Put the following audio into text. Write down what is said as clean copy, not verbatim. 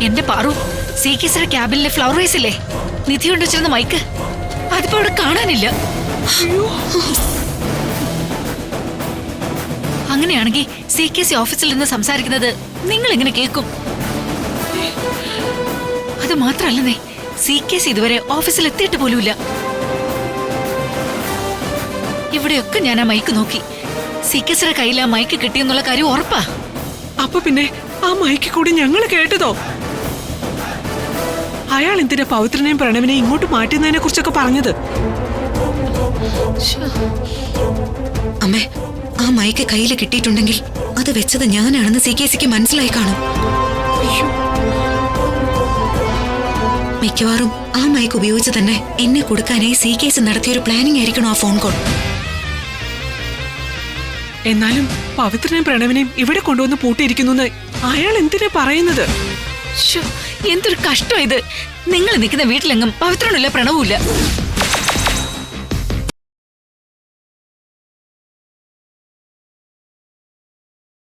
എന്റെ പാറു, സി കേസിന്റെ ക്യാബിനിലെ flower vase ഇല്ലേ, നിധി കൊണ്ട് വെച്ചിരുന്ന മൈക്ക്, അതിപ്പോ അവിടെ കാണാനില്ല. അങ്ങനെയാണെങ്കിൽ സി കെ സി ഓഫീസിൽ നിന്ന് സംസാരിക്കുന്നത് നിങ്ങൾ എങ്ങനെ കേൾക്കും? അത് മാത്രല്ലെന്നേ, സി കെ സി ഇതുവരെ ഓഫീസിൽ എത്തിയിട്ട് പോലുമില്ല. ഇവിടെയൊക്കെ ഞാൻ ആ മൈക്ക് നോക്കി. സി കെ സിയുടെ കയ്യിൽ ആ മൈക്ക് കിട്ടിയെന്നുള്ള കാര്യം ഉറപ്പാ. അപ്പൊ പിന്നെ ആ മൈക്ക് കൂടി ഞങ്ങൾ കേട്ടതോ? അയാൾ എന്തിനാ പവിത്രനെയും പ്രണവിനെയും ഇങ്ങോട്ട് മാറ്റുന്നതിനെ കുറിച്ചൊക്കെ പറഞ്ഞത്? അമ്മേ, ആ മൈക്ക് കയ്യിൽ കിട്ടിയിട്ടുണ്ടെങ്കിൽ അത് വെച്ചത് ഞാനാണെന്ന് സി കെ സിക്ക് മനസ്സിലായി കാണും. മിക്കവാറും ആ മൈക്ക് ഉപയോഗിച്ച് തന്നെ എന്നെ കൊടുക്കാനായി സി കെ സി നടത്തിയൊരു പ്ലാനിംഗ് ആയിരിക്കണം ആ ഫോൺ കോൾ. എന്നാലും പവിത്രനെയും പ്രണവിനെയും ഇവിടെ കൊണ്ടുവന്ന് പൂട്ടിയിരിക്കുന്നു അയാൾ എന്തിനാ പറയുന്നത്? എന്തൊരു കഷ്ടം ഇത്. നിങ്ങൾ നിൽക്കുന്ന വീട്ടിലെങ്ങും പവിത്രനില്ല, പ്രണവുമില്ല.